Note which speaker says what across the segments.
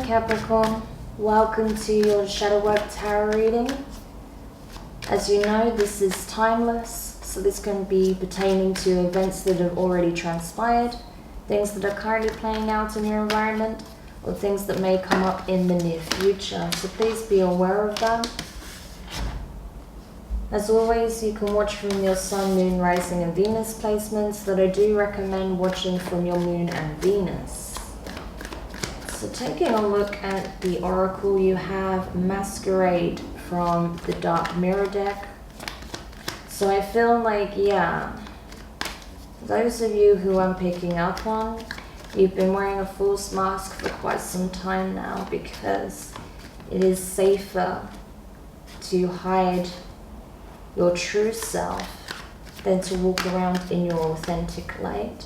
Speaker 1: Capricorn, welcome to your Shadow Work Tarot reading. As you know, this is timeless, so this can be pertaining to events that have already transpired, things that are currently playing out in your environment, or things that may come up in the near future, so please be aware of them. As always, you can watch from your Sun, Moon, Rising and Venus placements, but I do recommend watching from your Moon and Venus. So taking a look at the Oracle, you have Masquerade from the Dark Mirror deck. So I feel like, yeah, those of you who I'm picking up on, you've been wearing a false mask for quite some time now because it is safer to hide your true self than to walk around in your authentic light.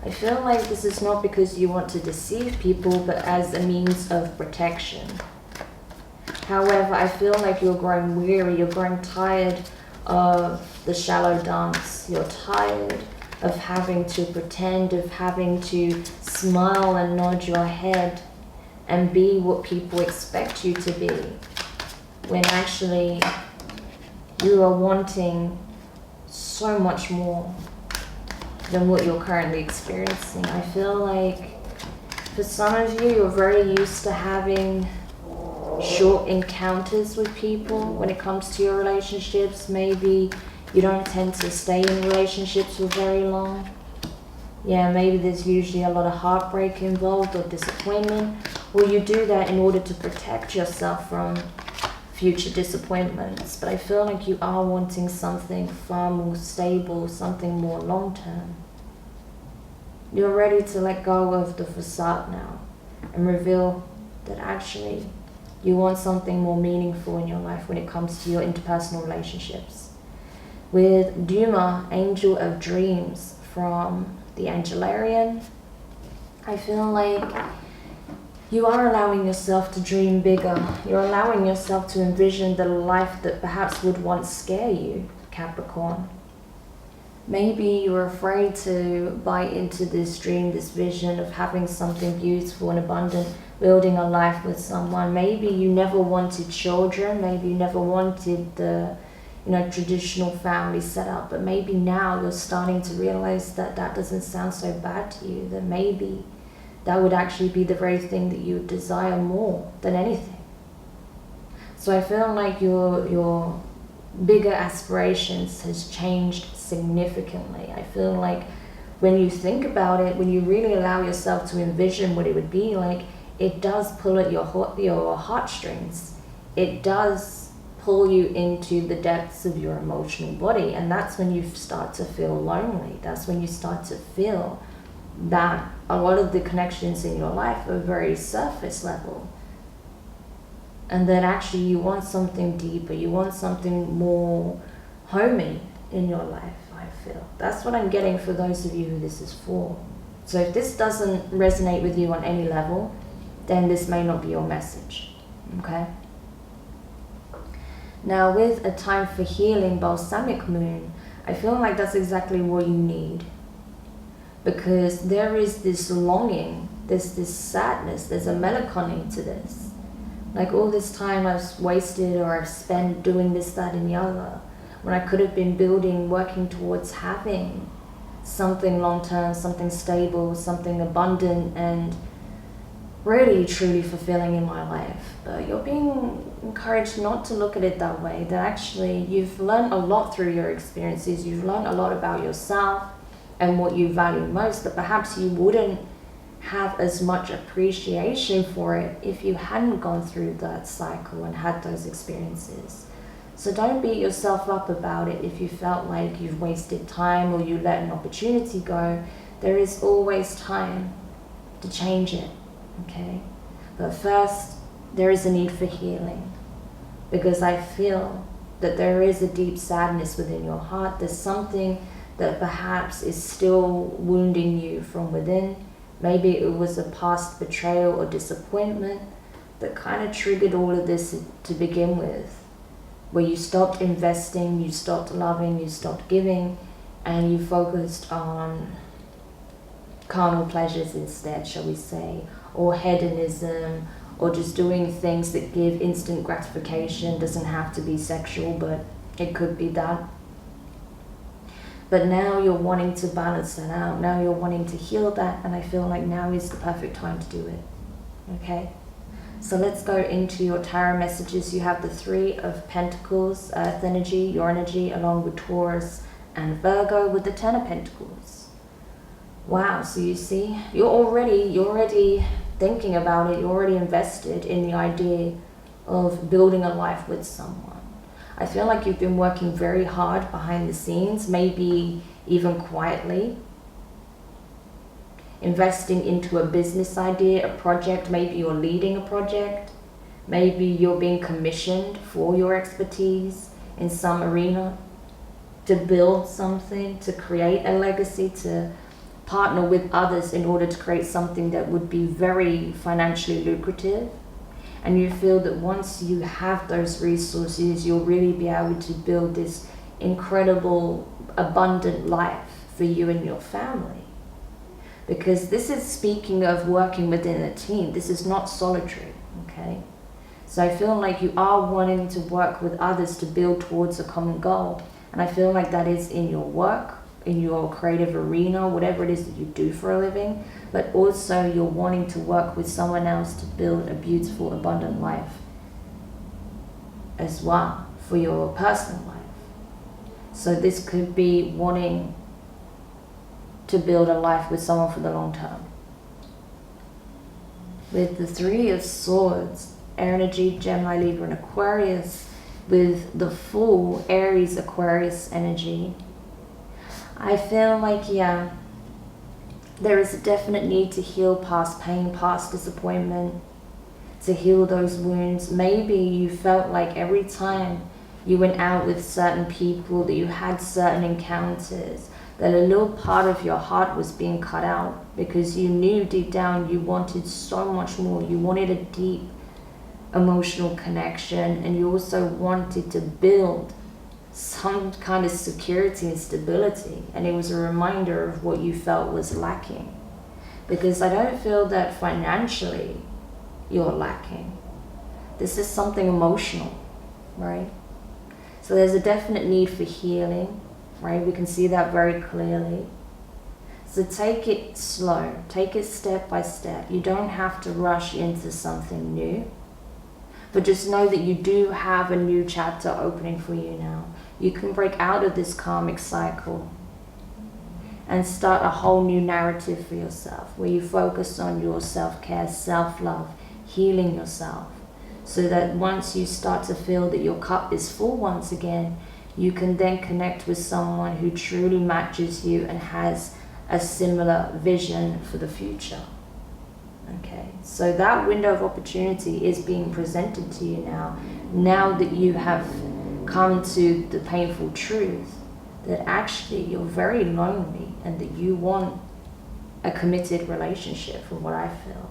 Speaker 1: I feel like this is not because you want to deceive people, but as a means of protection. However, I feel like you're growing weary, you're growing tired of the shallow dance. You're tired of having to pretend, of having to smile and nod your head and be what people expect you to be, when actually you are wanting so much more than what you're currently experiencing. I feel like for some of you, you're very used to having short encounters with people when it comes to your relationships. Maybe you don't tend to stay in relationships for very long. Yeah, maybe there's usually a lot of heartbreak involved or disappointment, or you do that in order to protect yourself from future disappointments. But I feel like you are wanting something far more stable, something more long-term. You're ready to let go of the facade now and reveal that actually you want something more meaningful in your life when it comes to your interpersonal relationships. With Duma, Angel of Dreams from the Angelarium, I feel like you are allowing yourself to dream bigger. You're allowing yourself to envision the life that perhaps would once scare you, Capricorn. Maybe you're afraid to buy into this dream, this vision of having something beautiful and abundant, building a life with someone. Maybe you never wanted children. Maybe you never wanted the traditional family setup. But maybe now you're starting to realize that that doesn't sound so bad to you, that maybe that would actually be the very thing that you would desire more than anything. So I feel like your bigger aspirations has changed significantly. I feel like when you think about it, when you really allow yourself to envision what it would be like, it does pull at your heartstrings. It does pull you into the depths of your emotional body, and that's when you start to feel lonely. That's when you start to feel that a lot of the connections in your life are very surface level, and that actually you want something deeper, you want something more homey in your life. I feel that's what I'm getting for those of you who this is for. So if this doesn't resonate with you on any level, then this may not be your message. Okay, now with a time for healing, balsamic moon, I feel like that's exactly what you need. Because there is this longing, there's this sadness, there's a melancholy to this. Like all this time I've wasted or I've spent doing this, that and the other, when I could have been building, working towards having something long-term, something stable, something abundant and really truly fulfilling in my life. But you're being encouraged not to look at it that way, that actually you've learned a lot through your experiences, you've learned a lot about yourself and what you value most, that perhaps you wouldn't have as much appreciation for it if you hadn't gone through that cycle and had those experiences. So don't beat yourself up about it if you felt like you've wasted time or you let an opportunity go. There is always time to change it, okay? But first, there is a need for healing, because I feel that there is a deep sadness within your heart. There's something that perhaps is still wounding you from within. Maybe it was a past betrayal or disappointment that kind of triggered all of this to begin with, where you stopped investing, you stopped loving, you stopped giving, and you focused on carnal pleasures instead, shall we say, or hedonism, or just doing things that give instant gratification. Doesn't have to be sexual, but it could be that. But now you're wanting to balance that out. Now you're wanting to heal that, and I feel like now is the perfect time to do it. Okay? So let's go into your tarot messages. You have the Three of Pentacles, Earth energy, your energy, along with Taurus and Virgo with the Ten of Pentacles. Wow, so you see, you're already thinking about it. You're already invested in the idea of building a life with someone. I feel like you've been working very hard behind the scenes, maybe even quietly. Investing into a business idea, a project. Maybe you're leading a project. Maybe you're being commissioned for your expertise in some arena to build something, to create a legacy, to partner with others in order to create something that would be very financially lucrative. And you feel that once you have those resources, you'll really be able to build this incredible, abundant life for you and your family. Because this is speaking of working within a team. This is not solitary, okay? So I feel like you are wanting to work with others to build towards a common goal. And I feel like that is in your work, in your creative arena, whatever it is that you do for a living. But also you're wanting to work with someone else to build a beautiful, abundant life as well for your personal life. So this could be wanting to build a life with someone for the long term. With the Three of Swords, air energy, Gemini, Libra, and Aquarius, with the Fool, Aries, Aquarius energy, I feel like, yeah, there is a definite need to heal past pain, past disappointment, to heal those wounds. Maybe you felt like every time you went out with certain people, that you had certain encounters, that a little part of your heart was being cut out because you knew deep down you wanted so much more. You wanted a deep emotional connection, and you also wanted to build some kind of security and stability, and it was a reminder of what you felt was lacking. Because I don't feel that financially you're lacking. This is something emotional, right? So there's a definite need for healing, right? We can see that very clearly. So take it slow, take it step by step. You don't have to rush into something new, but just know that you do have a new chapter opening for you now. You can break out of this karmic cycle and start a whole new narrative for yourself, where you focus on your self-care, self-love, healing yourself, so that once you start to feel that your cup is full once again, you can then connect with someone who truly matches you and has a similar vision for the future. Okay, so that window of opportunity is being presented to you now that you have come to the painful truth that actually you're very lonely and that you want a committed relationship, from what I feel.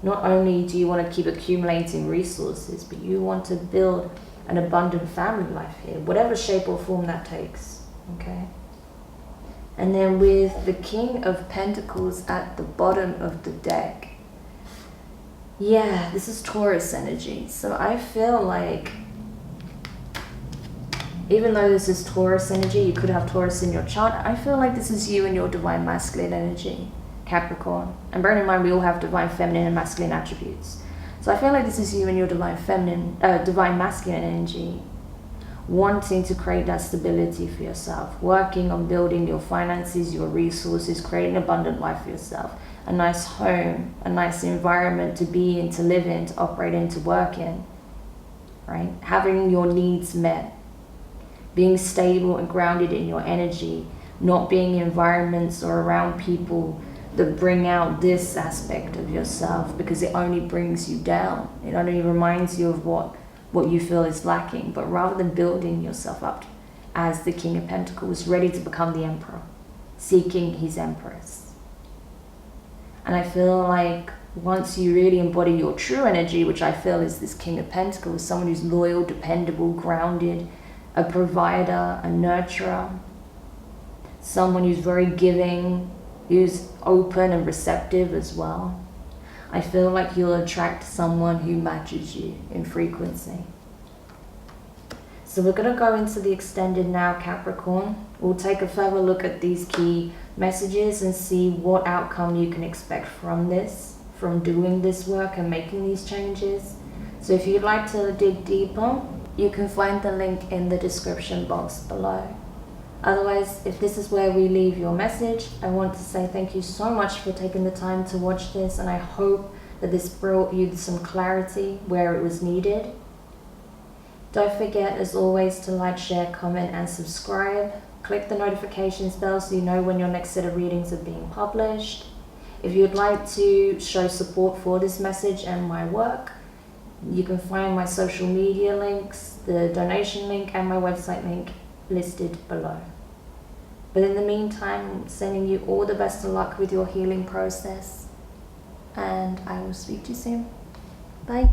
Speaker 1: Not only do you want to keep accumulating resources, but you want to build an abundant family life here, whatever shape or form that takes, okay? And then with the King of Pentacles at the bottom of the deck, yeah, this is Taurus energy. So I feel like, even though this is Taurus energy, you could have Taurus in your chart, I feel like this is you and your divine masculine energy, Capricorn. And bearing in mind, we all have divine feminine and masculine attributes. So I feel like this is you and your divine masculine energy, wanting to create that stability for yourself, working on building your finances, your resources, creating an abundant life for yourself, a nice home, a nice environment to be in, to live in, to operate in, to work in, right? Having your needs met, being stable and grounded in your energy, not being in environments or around people that bring out this aspect of yourself, because it only brings you down. It only reminds you of what you feel is lacking. But rather than building yourself up as the King of Pentacles, ready to become the Emperor, seeking his Empress. And I feel like once you really embody your true energy, which I feel is this King of Pentacles, someone who's loyal, dependable, grounded, a provider, a nurturer, someone who's very giving, who's open and receptive as well. I feel like you'll attract someone who matches you in frequency. So we're going to go into the extended now, Capricorn. We'll take a further look at these key messages and see what outcome you can expect from this, from doing this work and making these changes. So if you'd like to dig deeper, you can find the link in the description box below. Otherwise, if this is where we leave your message, I want to say thank you so much for taking the time to watch this, and I hope that this brought you some clarity where it was needed. Don't forget, as always, to like, share, comment, and subscribe. Click the notifications bell so you know when your next set of readings are being published. If you'd like to show support for this message and my work, you can find my social media links, the donation link, and my website link listed below. But in the meantime, sending you all the best of luck with your healing process, and I will speak to you soon. Bye.